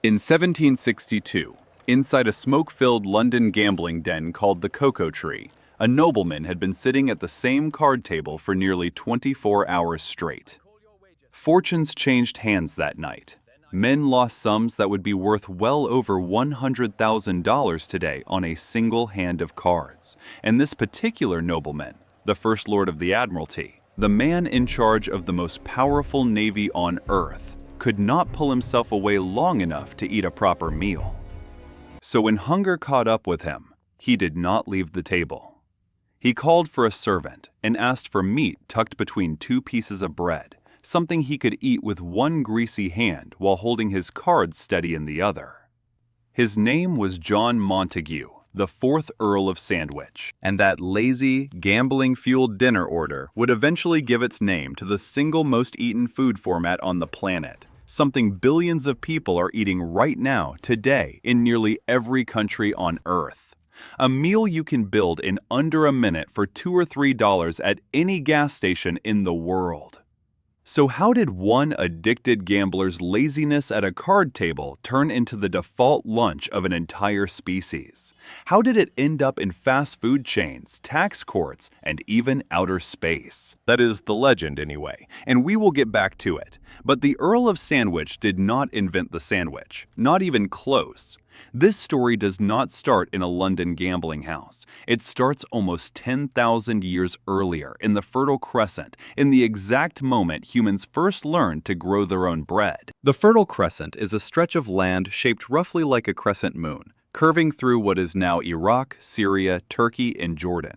In 1762, inside a smoke-filled London gambling den called the Cocoa Tree, a nobleman had been sitting at the same card table for nearly 24 hours straight. Fortunes changed hands that night. Men lost sums that would be worth well over $100,000 today on a single hand of cards. And this particular nobleman, the First Lord of the Admiralty, the man in charge of the most powerful navy on earth, could not pull himself away long enough to eat a proper meal. So when hunger caught up with him, he did not leave the table. He called for a servant and asked for meat tucked between two pieces of bread, something he could eat with one greasy hand while holding his cards steady in the other. His name was John Montagu, the 4th Earl of Sandwich, and that lazy, gambling-fueled dinner order would eventually give its name to the single most eaten food format on the planet, something billions of people are eating right now, today, in nearly every country on Earth. A meal you can build in under a minute for $2 or $3 at any gas station in the world. So how did one addicted gambler's laziness at a card table turn into the default lunch of an entire species? How did it end up in fast food chains, tax courts, and even outer space? That is the legend anyway, and we will get back to it. But the Earl of Sandwich did not invent the sandwich, not even close. This story does not start in a London gambling house. It starts almost 10,000 years earlier in the Fertile Crescent, in the exact moment humans first learned to grow their own bread. The Fertile Crescent is a stretch of land shaped roughly like a crescent moon, curving through what is now Iraq, Syria, Turkey, and Jordan.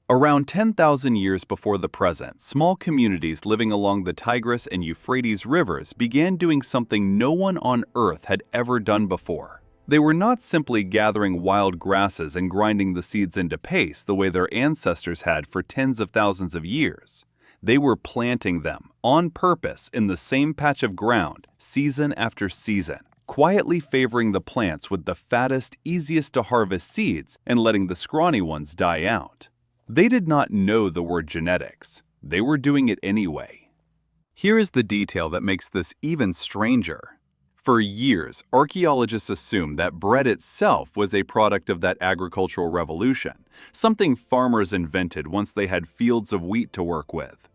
Around 10,000 years before the present, small communities living along the Tigris and Euphrates rivers began doing something no one on Earth had ever done before. They were not simply gathering wild grasses and grinding the seeds into paste the way their ancestors had for tens of thousands of years. They were planting them, on purpose, in the same patch of ground, season after season, quietly favoring the plants with the fattest, easiest to harvest seeds and letting the scrawny ones die out. They did not know the word genetics. They were doing it anyway. Here is the detail that makes this even stranger. For years, archaeologists assumed that bread itself was a product of that agricultural revolution, something farmers invented once they had fields of wheat to work with.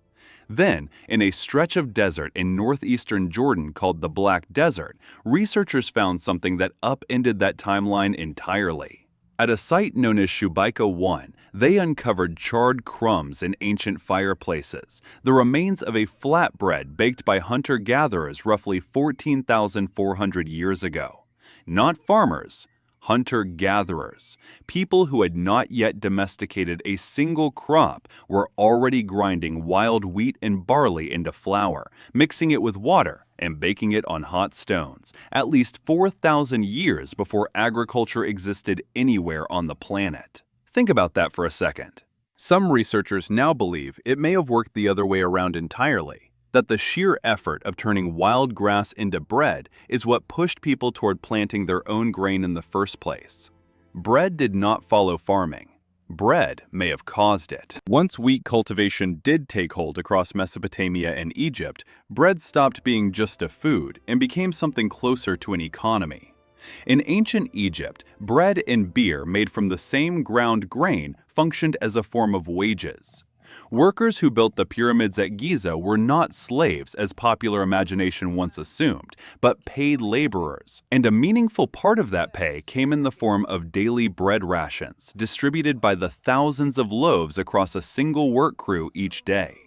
Then, in a stretch of desert in northeastern Jordan called the Black Desert, researchers found something that upended that timeline entirely. At a site known as Shubaika 1, they uncovered charred crumbs in ancient fireplaces, the remains of a flatbread baked by hunter-gatherers roughly 14,400 years ago. Not farmers, hunter-gatherers. People who had not yet domesticated a single crop were already grinding wild wheat and barley into flour, mixing it with water, and baking it on hot stones, at least 4,000 years before agriculture existed anywhere on the planet. Think about that for a second. Some researchers now believe it may have worked the other way around entirely, that the sheer effort of turning wild grass into bread is what pushed people toward planting their own grain in the first place. Bread did not follow farming. Bread may have caused it. Once wheat cultivation did take hold across Mesopotamia and Egypt, bread stopped being just a food and became something closer to an economy. In ancient Egypt, bread and beer made from the same ground grain functioned as a form of wages. Workers who built the pyramids at Giza were not slaves, as popular imagination once assumed, but paid laborers, and a meaningful part of that pay came in the form of daily bread rations, distributed by the thousands of loaves across a single work crew each day.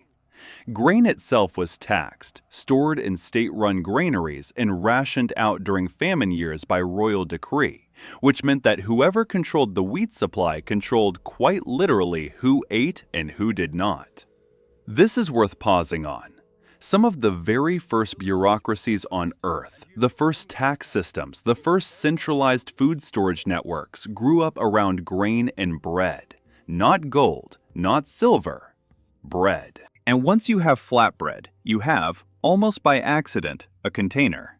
Grain itself was taxed, stored in state-run granaries, and rationed out during famine years by royal decree, which meant that whoever controlled the wheat supply controlled quite literally who ate and who did not. This is worth pausing on. Some of the very first bureaucracies on Earth, the first tax systems, the first centralized food storage networks grew up around grain and bread. Not gold, not silver, bread. And once you have flatbread, you have, almost by accident, a container.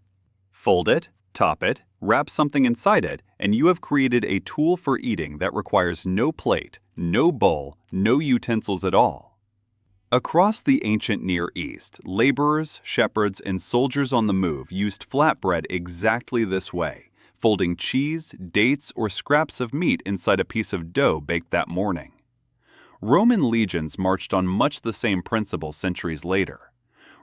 Fold it, top it, wrap something inside it, and you have created a tool for eating that requires no plate, no bowl, no utensils at all. Across the ancient Near East, laborers, shepherds, and soldiers on the move used flatbread exactly this way, folding cheese, dates, or scraps of meat inside a piece of dough baked that morning. Roman legions marched on much the same principle centuries later.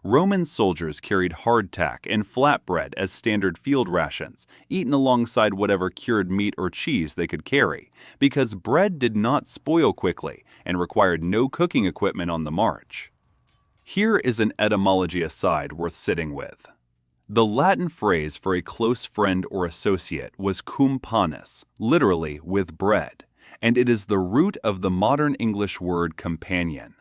Roman soldiers carried hardtack and flatbread as standard field rations, eaten alongside whatever cured meat or cheese they could carry, because bread did not spoil quickly and required no cooking equipment on the march. Here is an etymology aside worth sitting with. The Latin phrase for a close friend or associate was cum panis, literally with bread, and it is the root of the modern English word companion.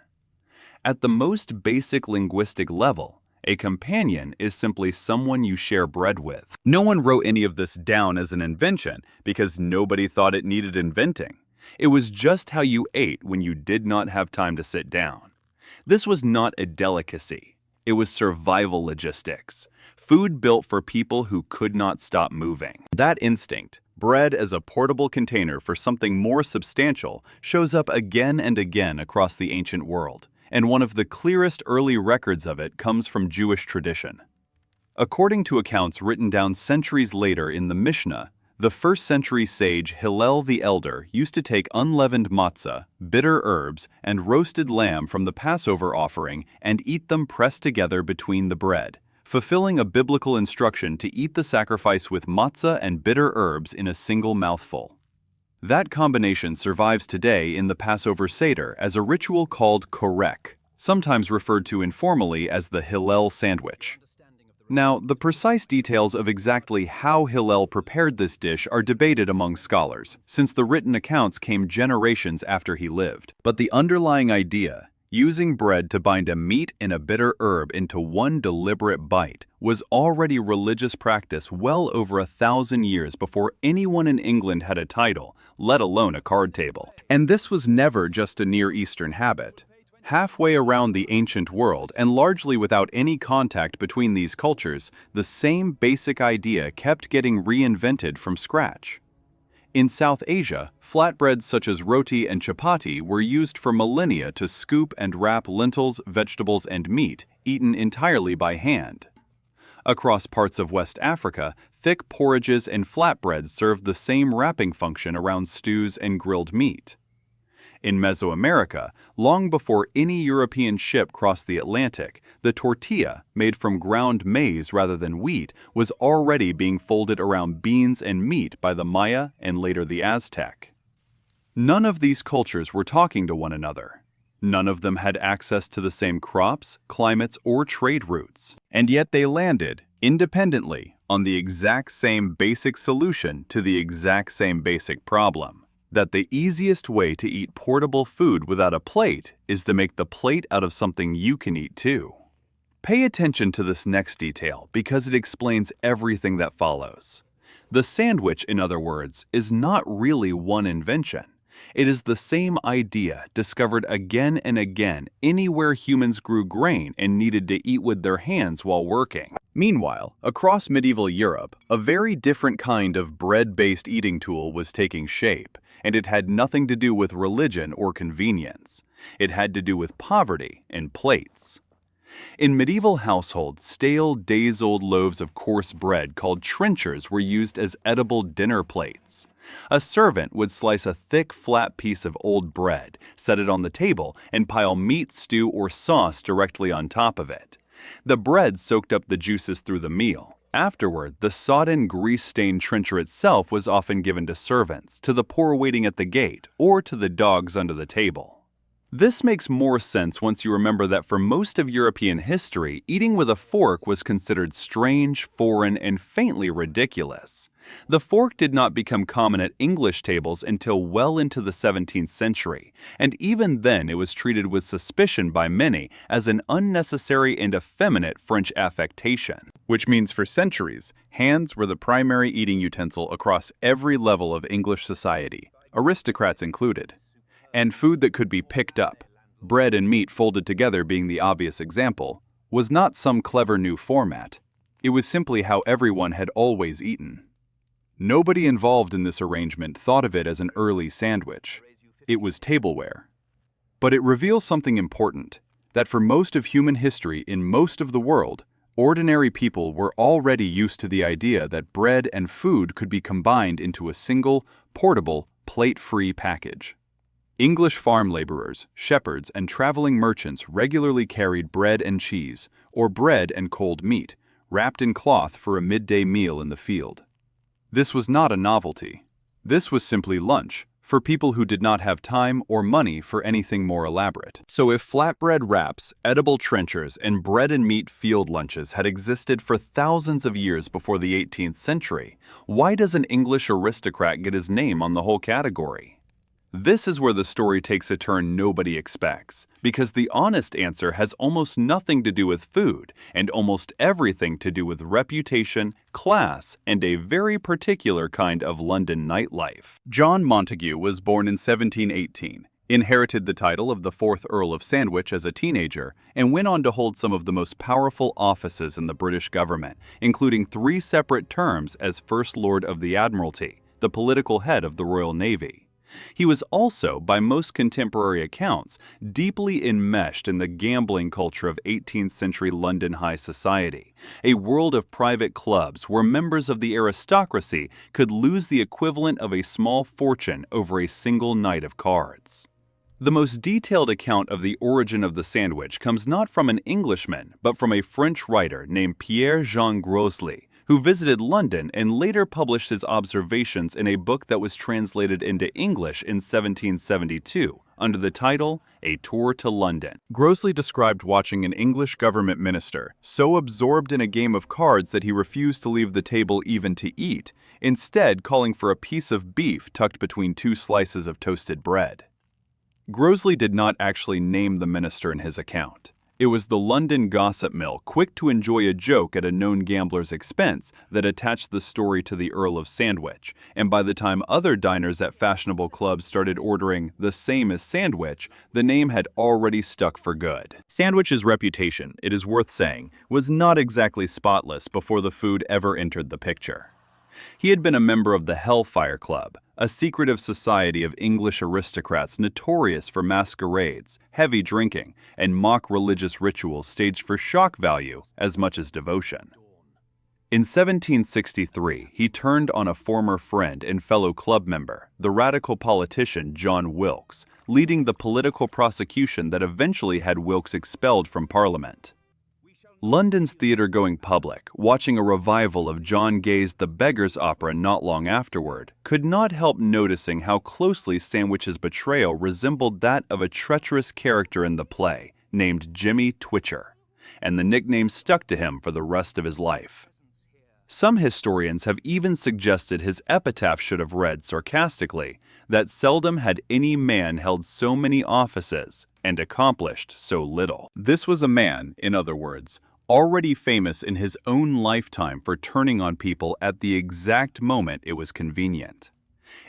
At the most basic linguistic level, a companion is simply someone you share bread with. No one wrote any of this down as an invention because nobody thought it needed inventing. It was just how you ate when you did not have time to sit down. This was not a delicacy. It was survival logistics. Food built for people who could not stop moving. That instinct, bread as a portable container for something more substantial, shows up again and again across the ancient world, and one of the clearest early records of it comes from Jewish tradition. According to accounts written down centuries later in the Mishnah, the first-century sage Hillel the Elder used to take unleavened matzah, bitter herbs, and roasted lamb from the Passover offering and eat them pressed together between the bread, fulfilling a biblical instruction to eat the sacrifice with matzah and bitter herbs in a single mouthful. That combination survives today in the Passover Seder as a ritual called korek, sometimes referred to informally as the Hillel Sandwich. Now, the precise details of exactly how Hillel prepared this dish are debated among scholars, since the written accounts came generations after he lived. But the underlying idea, using bread to bind a meat and a bitter herb into one deliberate bite, was already religious practice well over 1,000 years before anyone in England had a title, let alone a card table. And this was never just a Near Eastern habit. Halfway around the ancient world, and largely without any contact between these cultures, the same basic idea kept getting reinvented from scratch. In South Asia, flatbreads such as roti and chapati were used for millennia to scoop and wrap lentils, vegetables, and meat, eaten entirely by hand. Across parts of West Africa, thick porridges and flatbreads served the same wrapping function around stews and grilled meat. In Mesoamerica, long before any European ship crossed the Atlantic, the tortilla, made from ground maize rather than wheat, was already being folded around beans and meat by the Maya and later the Aztec. None of these cultures were talking to one another. None of them had access to the same crops, climates, or trade routes. And yet they landed, independently, on the exact same basic solution to the exact same basic problem. That the easiest way to eat portable food without a plate is to make the plate out of something you can eat too. Pay attention to this next detail because it explains everything that follows. The sandwich, in other words, is not really one invention. It is the same idea discovered again and again anywhere humans grew grain and needed to eat with their hands while working. Meanwhile, across medieval Europe, a very different kind of bread-based eating tool was taking shape, and it had nothing to do with religion or convenience. It had to do with poverty and plates. In medieval households, stale, days-old loaves of coarse bread called trenchers were used as edible dinner plates. A servant would slice a thick, flat piece of old bread, set it on the table, and pile meat, stew, or sauce directly on top of it. The bread soaked up the juices through the meal. Afterward, the sodden, grease-stained trencher itself was often given to servants, to the poor waiting at the gate, or to the dogs under the table. This makes more sense once you remember that for most of European history, eating with a fork was considered strange, foreign, and faintly ridiculous. The fork did not become common at English tables until well into the 17th century, and even then it was treated with suspicion by many as an unnecessary and effeminate French affectation. Which means for centuries, hands were the primary eating utensil across every level of English society, aristocrats included. And food that could be picked up, bread and meat folded together being the obvious example, was not some clever new format. It was simply how everyone had always eaten. Nobody involved in this arrangement thought of it as an early sandwich. It was tableware. But it reveals something important. that for most of human history in most of the world, ordinary people were already used to the idea that bread and food could be combined into a single, portable, plate-free package. English farm laborers, shepherds, and traveling merchants regularly carried bread and cheese, or bread and cold meat, wrapped in cloth for a midday meal in the field. This was not a novelty. This was simply lunch, for people who did not have time or money for anything more elaborate. So if flatbread wraps, edible trenchers, and bread and meat field lunches had existed for thousands of years before the 18th century, why does an English aristocrat get his name on the whole category? This is where the story takes a turn nobody expects, because the honest answer has almost nothing to do with food and almost everything to do with reputation, class, and a very particular kind of London nightlife. John Montagu was born in 1718, inherited the title of the 4th Earl of Sandwich as a teenager, and went on to hold some of the most powerful offices in the British government, including 3 separate terms as First Lord of the Admiralty, the political head of the Royal Navy. He was also, by most contemporary accounts, deeply enmeshed in the gambling culture of 18th century London high society, a world of private clubs where members of the aristocracy could lose the equivalent of a small fortune over a single night of cards. The most detailed account of the origin of the sandwich comes not from an Englishman, but from a French writer named Pierre-Jean Grosley, who visited London and later published his observations in a book that was translated into English in 1772 under the title A Tour to London. Grosley described watching an English government minister so absorbed in a game of cards that he refused to leave the table even to eat, instead calling for a piece of beef tucked between 2 slices of toasted bread. Grosley did not actually name the minister in his account. It was the London gossip mill, quick to enjoy a joke at a known gambler's expense, that attached the story to the Earl of Sandwich, and by the time other diners at fashionable clubs started ordering the same as sandwich, the name had already stuck for good. Sandwich's reputation, it is worth saying, was not exactly spotless before the food ever entered the picture. He had been a member of the Hellfire Club, a secretive society of English aristocrats notorious for masquerades, heavy drinking, and mock religious rituals staged for shock value as much as devotion. In 1763, he turned on a former friend and fellow club member, the radical politician John Wilkes, leading the political prosecution that eventually had Wilkes expelled from Parliament. London's theater-going public, watching a revival of John Gay's The Beggar's Opera not long afterward, could not help noticing how closely Sandwich's betrayal resembled that of a treacherous character in the play named Jimmy Twitcher, and the nickname stuck to him for the rest of his life. Some historians have even suggested his epitaph should have read sarcastically that seldom had any man held so many offices and accomplished so little. This was a man, in other words, already famous in his own lifetime for turning on people at the exact moment it was convenient.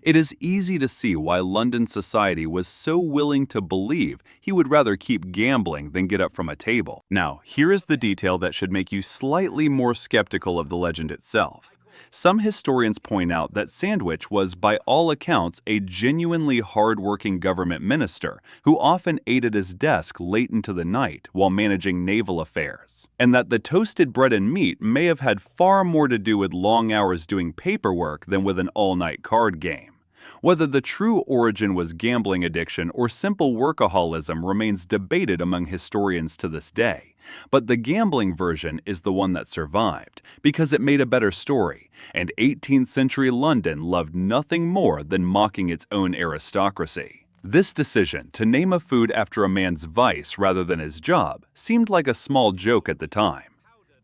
It is easy to see why London society was so willing to believe he would rather keep gambling than get up from a table. Now, here is the detail that should make you slightly more skeptical of the legend itself. Some historians point out that Sandwich was, by all accounts, a genuinely hard-working government minister who often ate at his desk late into the night while managing naval affairs, and that the toasted bread and meat may have had far more to do with long hours doing paperwork than with an all-night card game. Whether the true origin was gambling addiction or simple workaholism remains debated among historians to this day, but the gambling version is the one that survived because it made a better story, and 18th century London loved nothing more than mocking its own aristocracy. This decision to name a food after a man's vice rather than his job seemed like a small joke at the time.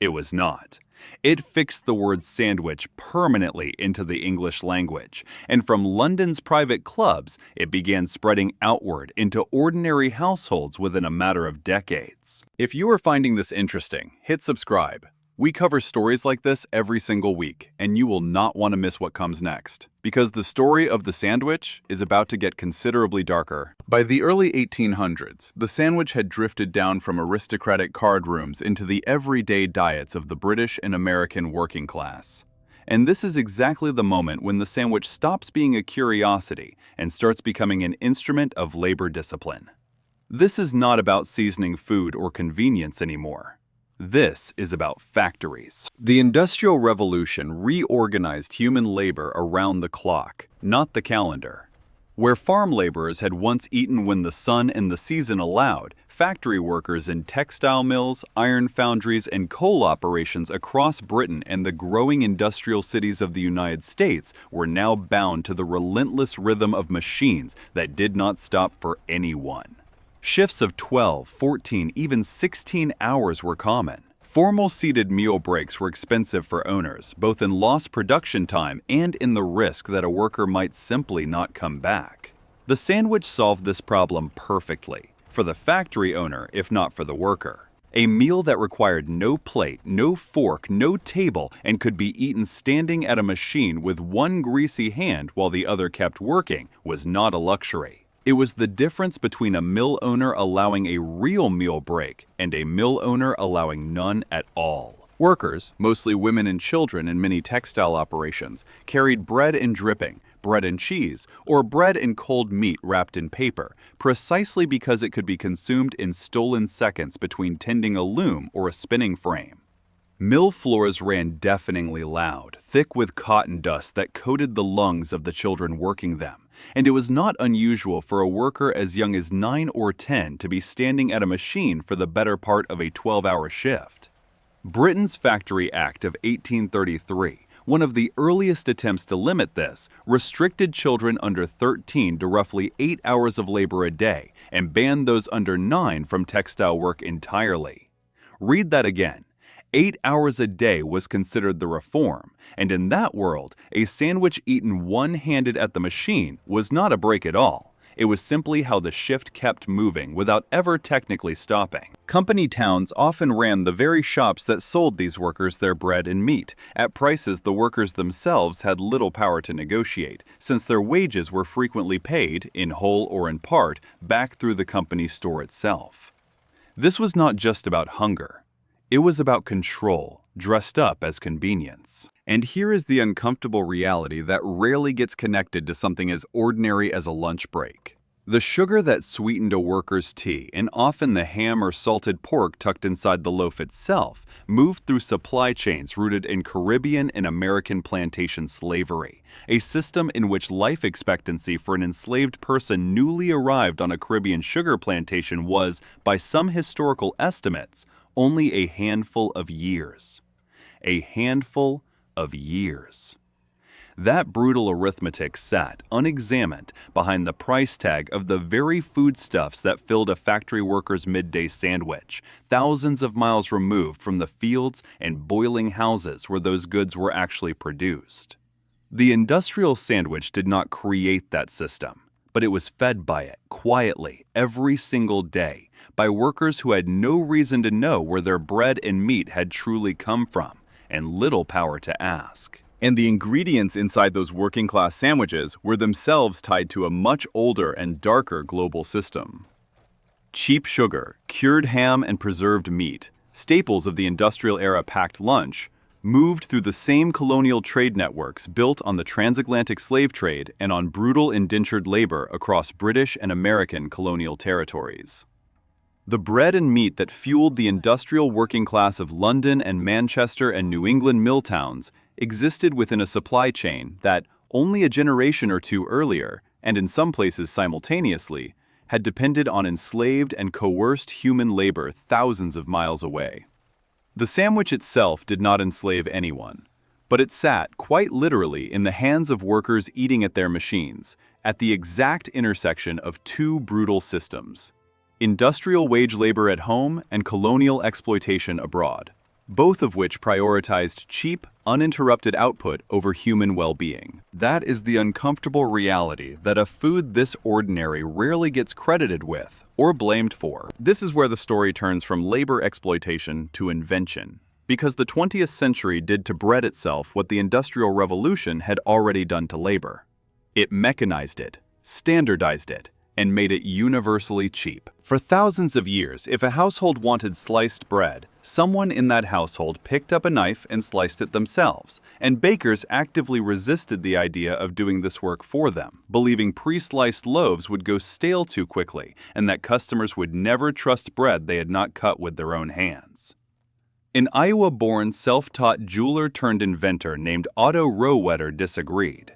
It was not. It fixed the word sandwich permanently into the English language, and from London's private clubs, it began spreading outward into ordinary households within a matter of decades. If you are finding this interesting, hit subscribe. We cover stories like this every single week, and you will not want to miss what comes next, because the story of the sandwich is about to get considerably darker. By the early 1800s, the sandwich had drifted down from aristocratic card rooms into the everyday diets of the British and American working class. And this is exactly the moment when the sandwich stops being a curiosity and starts becoming an instrument of labor discipline. This is not about seasoning food or convenience anymore. This is about factories. The Industrial Revolution reorganized human labor around the clock, not the calendar. Where farm laborers had once eaten when the sun and the season allowed, factory workers in textile mills, iron foundries, and coal operations across Britain and the growing industrial cities of the United States were now bound to the relentless rhythm of machines that did not stop for anyone. Shifts of 12, 14, even 16 hours were common. Formal seated meal breaks were expensive for owners, both in lost production time and in the risk that a worker might simply not come back. The sandwich solved this problem perfectly, for the factory owner if not for the worker. A meal that required no plate, no fork, no table, and could be eaten standing at a machine with one greasy hand while the other kept working was not a luxury. It was the difference between a mill owner allowing a real meal break and a mill owner allowing none at all. Workers, mostly women and children in many textile operations, carried bread and dripping, bread and cheese, or bread and cold meat wrapped in paper, precisely because it could be consumed in stolen seconds between tending a loom or a spinning frame. Mill floors ran deafeningly loud, thick with cotton dust that coated the lungs of the children working them, and it was not unusual for a worker as young as 9 or 10 to be standing at a machine for the better part of a 12-hour shift. Britain's Factory Act of 1833, one of the earliest attempts to limit this, restricted children under 13 to roughly 8 hours of labor a day and banned those under 9 from textile work entirely. Read that again. 8 hours a day was considered the reform, and in that world, a sandwich eaten one-handed at the machine was not a break at all. It was simply how the shift kept moving without ever technically stopping. Company towns often ran the very shops that sold these workers their bread and meat, at prices the workers themselves had little power to negotiate, since their wages were frequently paid, in whole or in part, back through the company store itself. This was not just about hunger. It was about control, dressed up as convenience. And here is the uncomfortable reality that rarely gets connected to something as ordinary as a lunch break. The sugar that sweetened a worker's tea, and often the ham or salted pork tucked inside the loaf itself, moved through supply chains rooted in Caribbean and American plantation slavery, a system in which life expectancy for an enslaved person newly arrived on a Caribbean sugar plantation was, by some historical estimates, only a handful of years. A handful of years. That brutal arithmetic sat, unexamined, behind the price tag of the very foodstuffs that filled a factory worker's midday sandwich, thousands of miles removed from the fields and boiling houses where those goods were actually produced. The industrial sandwich did not create that system, but it was fed by it, quietly, every single day, by workers who had no reason to know where their bread and meat had truly come from, and little power to ask. And the ingredients inside those working-class sandwiches were themselves tied to a much older and darker global system. Cheap sugar, cured ham, and preserved meat, staples of the industrial-era packed lunch, moved through the same colonial trade networks built on the transatlantic slave trade and on brutal indentured labor across British and American colonial territories. The bread and meat that fueled the industrial working class of London and Manchester and New England mill towns existed within a supply chain that, only a generation or two earlier, and in some places simultaneously, had depended on enslaved and coerced human labor thousands of miles away. The sandwich itself did not enslave anyone, but it sat, quite literally, in the hands of workers eating at their machines, at the exact intersection of two brutal systems: industrial wage labor at home and colonial exploitation abroad, both of which prioritized cheap, uninterrupted output over human well-being. That is the uncomfortable reality that a food this ordinary rarely gets credited with or blamed for. This is where the story turns from labor exploitation to invention, because the 20th century did to bread itself what the Industrial Revolution had already done to labor. It mechanized it, standardized it, and made it universally cheap. For thousands of years, if a household wanted sliced bread, someone in that household picked up a knife and sliced it themselves, and bakers actively resisted the idea of doing this work for them, believing pre-sliced loaves would go stale too quickly and that customers would never trust bread they had not cut with their own hands. An Iowa-born self-taught jeweler-turned-inventor named Otto Rohwedder disagreed.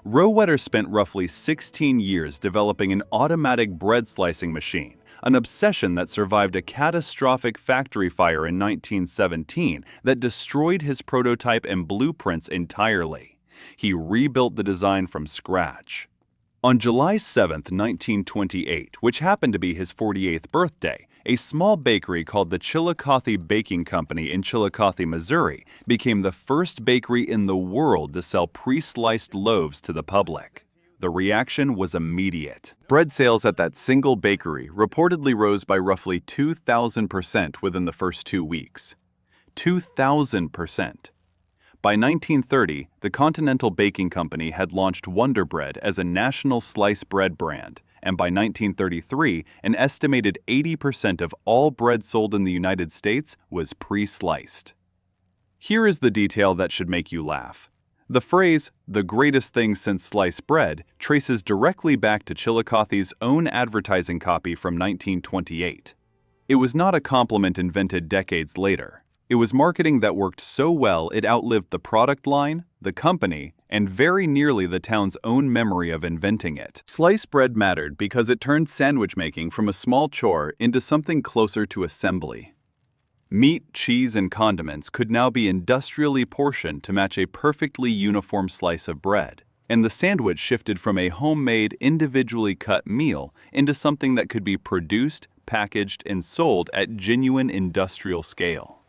Rohwedder spent roughly 16 years developing an automatic bread slicing machine, an obsession that survived a catastrophic factory fire in 1917 that destroyed his prototype and blueprints entirely. He rebuilt the design from scratch. On July 7, 1928, which happened to be his 48th birthday, a small bakery called the Chillicothe Baking Company in Chillicothe, Missouri, became the first bakery in the world to sell pre-sliced loaves to the public. The reaction was immediate. Bread sales at that single bakery reportedly rose by roughly 2,000% within the first 2 weeks. 2,000%. By 1930, the Continental Baking Company had launched Wonder Bread as a national slice bread brand, and by 1933, an estimated 80% of all bread sold in the United States was pre-sliced. Here is the detail that should make you laugh. The phrase, "the greatest thing since sliced bread," traces directly back to Chillicothe's own advertising copy from 1928. It was not a compliment invented decades later. It was marketing that worked so well it outlived the product line, the company, and very nearly the town's own memory of inventing it. Sliced bread mattered because it turned sandwich making from a small chore into something closer to assembly. Meat, cheese, and condiments could now be industrially portioned to match a perfectly uniform slice of bread, and the sandwich shifted from a homemade, individually cut meal into something that could be produced, packaged, and sold at genuine industrial scale.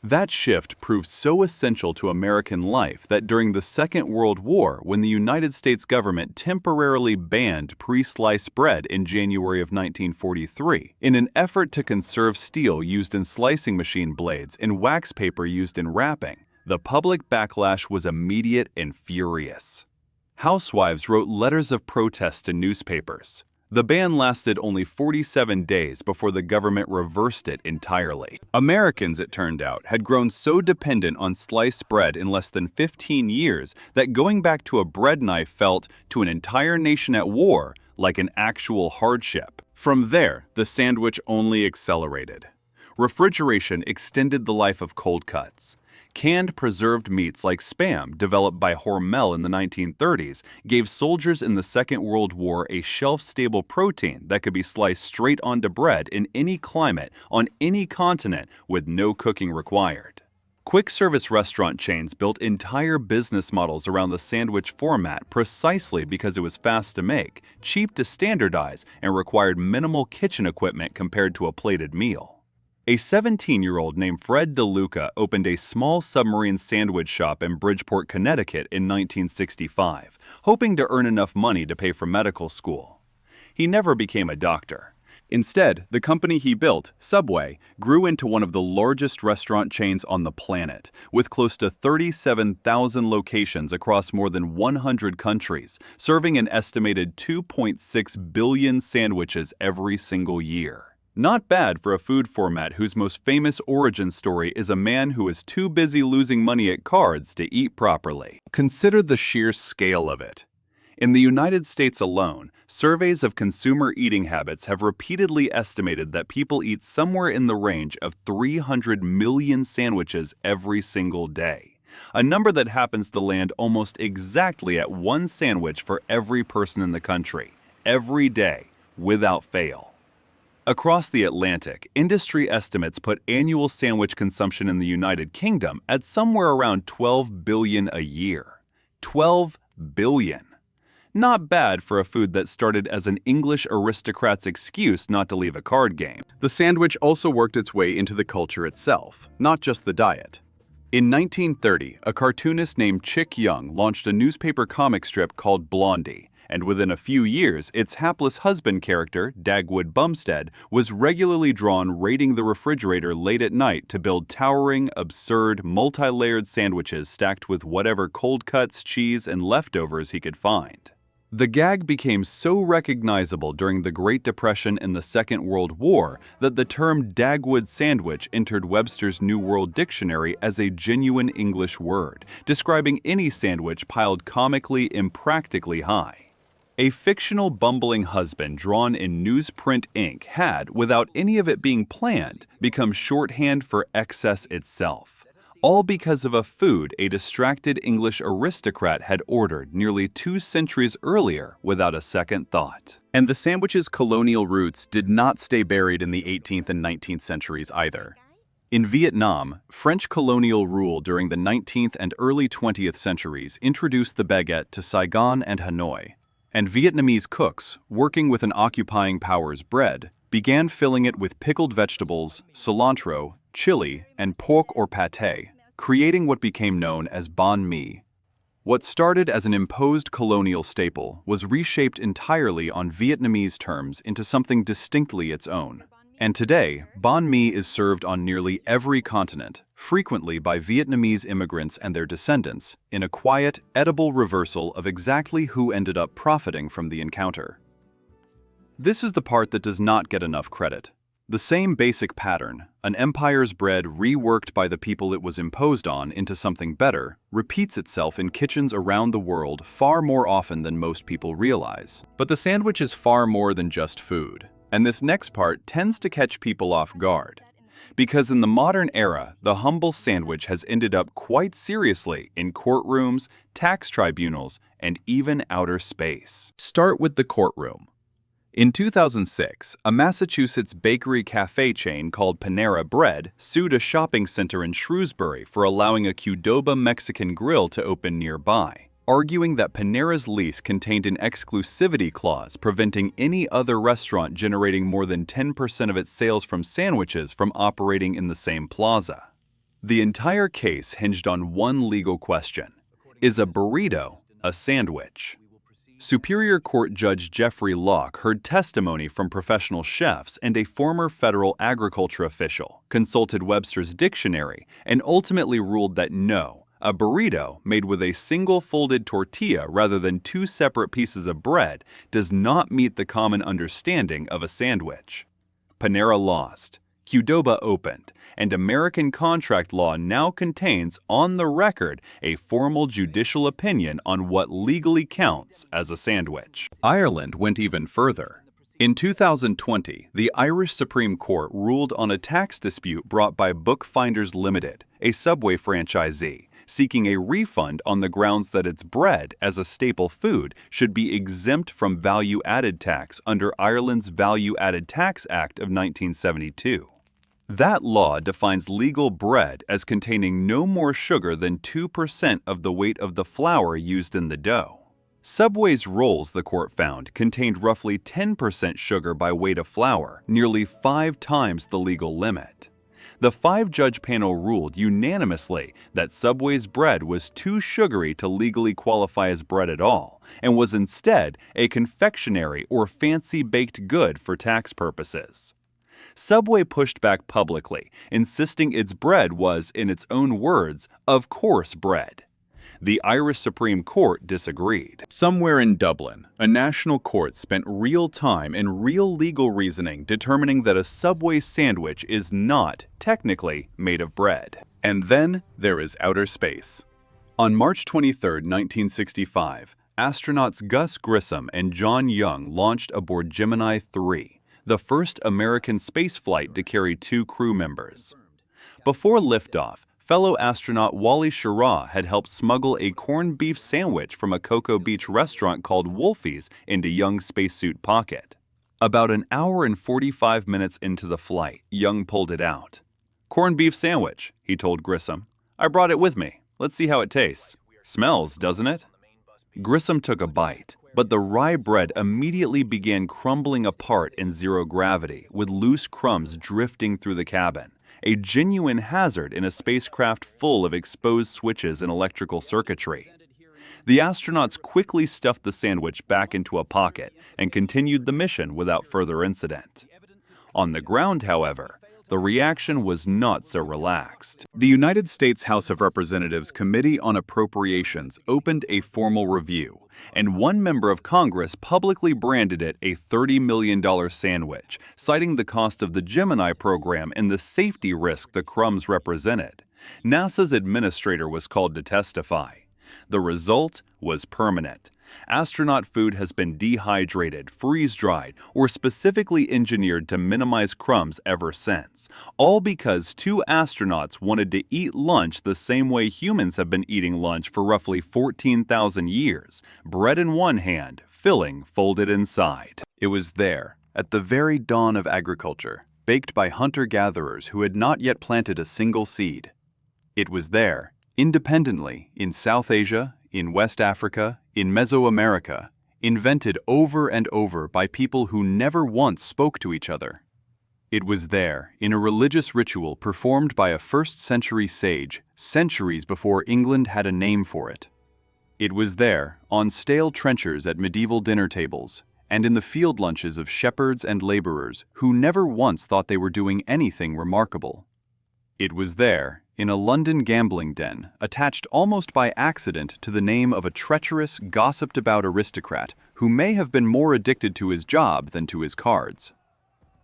That shift proved so essential to American life that during the Second World War, when the United States government temporarily banned pre-sliced bread in January of 1943, in an effort to conserve steel used in slicing machine blades and wax paper used in wrapping, the public backlash was immediate and furious. Housewives wrote letters of protest to newspapers. The ban lasted only 47 days before the government reversed it entirely. Americans, it turned out, had grown so dependent on sliced bread in less than 15 years that going back to a bread knife felt, to an entire nation at war, like an actual hardship. From there, the sandwich only accelerated. Refrigeration extended the life of cold cuts. Canned preserved meats like Spam, developed by Hormel in the 1930s, gave soldiers in the Second World War a shelf-stable protein that could be sliced straight onto bread in any climate, on any continent, with no cooking required. Quick-service restaurant chains built entire business models around the sandwich format precisely because it was fast to make, cheap to standardize, and required minimal kitchen equipment compared to a plated meal. A 17-year-old named Fred DeLuca opened a small submarine sandwich shop in Bridgeport, Connecticut in 1965, hoping to earn enough money to pay for medical school. He never became a doctor. Instead, the company he built, Subway, grew into one of the largest restaurant chains on the planet, with close to 37,000 locations across more than 100 countries, serving an estimated 2.6 billion sandwiches every single year. Not bad for a food format whose most famous origin story is a man who is too busy losing money at cards to eat properly. Consider the sheer scale of it. In the United States alone, surveys of consumer eating habits have repeatedly estimated that people eat somewhere in the range of 300 million sandwiches every single day, a number that happens to land almost exactly at one sandwich for every person in the country, every day, without fail. Across the Atlantic, industry estimates put annual sandwich consumption in the United Kingdom at somewhere around 12 billion a year. 12 billion. Not bad for a food that started as an English aristocrat's excuse not to leave a card game. The sandwich also worked its way into the culture itself, not just the diet. In 1930, a cartoonist named Chick Young launched a newspaper comic strip called Blondie, and within a few years, its hapless husband character, Dagwood Bumstead, was regularly drawn raiding the refrigerator late at night to build towering, absurd, multi-layered sandwiches stacked with whatever cold cuts, cheese, and leftovers he could find. The gag became so recognizable during the Great Depression and the Second World War that the term Dagwood sandwich entered Webster's New World Dictionary as a genuine English word, describing any sandwich piled comically impractically high. A fictional bumbling husband drawn in newsprint ink had, without any of it being planned, become shorthand for excess itself. All because of a food a distracted English aristocrat had ordered nearly 2 centuries earlier without a second thought. And the sandwich's colonial roots did not stay buried in the 18th and 19th centuries either. In Vietnam, French colonial rule during the 19th and early 20th centuries introduced the baguette to Saigon and Hanoi, and Vietnamese cooks, working with an occupying power's bread, began filling it with pickled vegetables, cilantro, chili, and pork or pâté, creating what became known as banh mi. What started as an imposed colonial staple was reshaped entirely on Vietnamese terms into something distinctly its own. And today, banh mi is served on nearly every continent, frequently by Vietnamese immigrants and their descendants, in a quiet, edible reversal of exactly who ended up profiting from the encounter. This is the part that does not get enough credit. The same basic pattern, an empire's bread reworked by the people it was imposed on into something better, repeats itself in kitchens around the world far more often than most people realize. But the sandwich is far more than just food, and this next part tends to catch people off guard. Because in the modern era, the humble sandwich has ended up quite seriously in courtrooms, tax tribunals, and even outer space. Start with the courtroom. In 2006, a Massachusetts bakery cafe chain called Panera Bread sued a shopping center in Shrewsbury for allowing a Qdoba Mexican grill to open nearby, arguing that Panera's lease contained an exclusivity clause preventing any other restaurant generating more than 10% of its sales from sandwiches from operating in the same plaza. The entire case hinged on one legal question: is a burrito a sandwich? Superior Court Judge Jeffrey Locke heard testimony from professional chefs and a former federal agriculture official, consulted Webster's dictionary, and ultimately ruled that no, a burrito made with a single folded tortilla rather than 2 separate pieces of bread does not meet the common understanding of a sandwich. Panera lost, Qdoba opened, and American contract law now contains, on the record, a formal judicial opinion on what legally counts as a sandwich. Ireland went even further. In 2020, the Irish Supreme Court ruled on a tax dispute brought by Bookfinders Limited, a Subway franchisee, seeking a refund on the grounds that its bread, as a staple food, should be exempt from value-added tax under Ireland's Value-Added Tax Act of 1972. That law defines legal bread as containing no more sugar than 2% of the weight of the flour used in the dough. Subway's rolls, the court found, contained roughly 10% sugar by weight of flour, nearly 5 times the legal limit. The 5-judge panel ruled unanimously that Subway's bread was too sugary to legally qualify as bread at all, and was instead a confectionery or fancy baked good for tax purposes. Subway pushed back publicly, insisting its bread was, in its own words, of course bread. The Irish Supreme Court disagreed. Somewhere in Dublin, a national court spent real time and real legal reasoning determining that a Subway sandwich is not, technically, made of bread. And then there is outer space. On March 23, 1965, astronauts Gus Grissom and John Young launched aboard Gemini 3, the first American spaceflight to carry 2 crew members. Before liftoff, fellow astronaut Wally Schirra had helped smuggle a corned beef sandwich from a Cocoa Beach restaurant called Wolfie's into Young's spacesuit pocket. About an hour and 45 minutes into the flight, Young pulled it out. "Corned beef sandwich," he told Grissom. "I brought it with me. Let's see how it tastes. Smells, doesn't it?" Grissom took a bite, but the rye bread immediately began crumbling apart in zero gravity, with loose crumbs drifting through the cabin, a genuine hazard in a spacecraft full of exposed switches and electrical circuitry. The astronauts quickly stuffed the sandwich back into a pocket and continued the mission without further incident. On the ground, however, the reaction was not so relaxed. The United States House of Representatives Committee on Appropriations opened a formal review, and one member of Congress publicly branded it a $30 million sandwich, citing the cost of the Gemini program and the safety risk the crumbs represented. NASA's administrator was called to testify. The result was permanent. Astronaut food has been dehydrated, freeze-dried, or specifically engineered to minimize crumbs ever since, all because two astronauts wanted to eat lunch the same way humans have been eating lunch for roughly 14,000 years, bread in one hand, filling folded inside. It was there, at the very dawn of agriculture, baked by hunter-gatherers who had not yet planted a single seed. It was there, independently, in South Asia, in West Africa, in Mesoamerica, invented over and over by people who never once spoke to each other. It was there, in a religious ritual performed by a first-century sage, centuries before England had a name for it. It was there, on stale trenchers at medieval dinner tables, and in the field lunches of shepherds and laborers who never once thought they were doing anything remarkable. It was there, in a London gambling den, attached almost by accident to the name of a treacherous, gossiped-about aristocrat who may have been more addicted to his job than to his cards.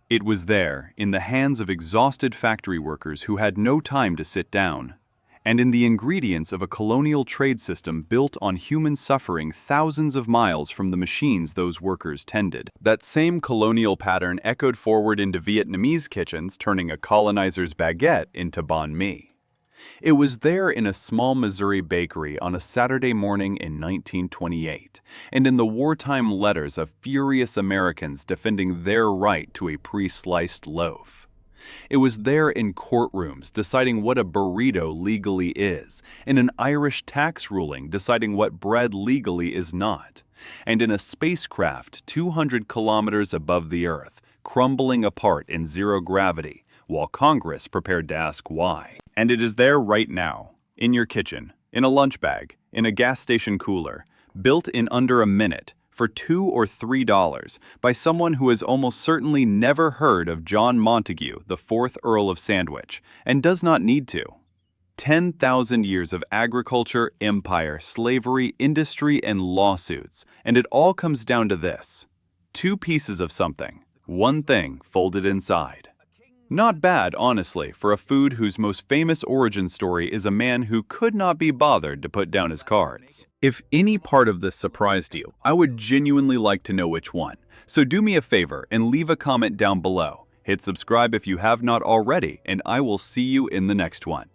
It was there, in the hands of exhausted factory workers who had no time to sit down, and in the ingredients of a colonial trade system built on human suffering thousands of miles from the machines those workers tended. That same colonial pattern echoed forward into Vietnamese kitchens, turning a colonizer's baguette into banh mi. It was there in a small Missouri bakery on a Saturday morning in 1928, and in the wartime letters of furious Americans defending their right to a pre-sliced loaf. It was there in courtrooms deciding what a burrito legally is, in an Irish tax ruling deciding what bread legally is not, and in a spacecraft 200 kilometers above the Earth, crumbling apart in zero gravity, while Congress prepared to ask why. And it is there right now, in your kitchen, in a lunch bag, in a gas station cooler, built in under a minute, for $2 or $3, by someone who has almost certainly never heard of John Montagu, the 4th Earl of Sandwich, and does not need to. 10,000 years of agriculture, empire, slavery, industry, and lawsuits, and it all comes down to this: two pieces of something, one thing folded inside. Not bad, honestly, for a food whose most famous origin story is a man who could not be bothered to put down his cards. If any part of this surprised you, I would genuinely like to know which one. So do me a favor and leave a comment down below. Hit subscribe if you have not already, and I will see you in the next one.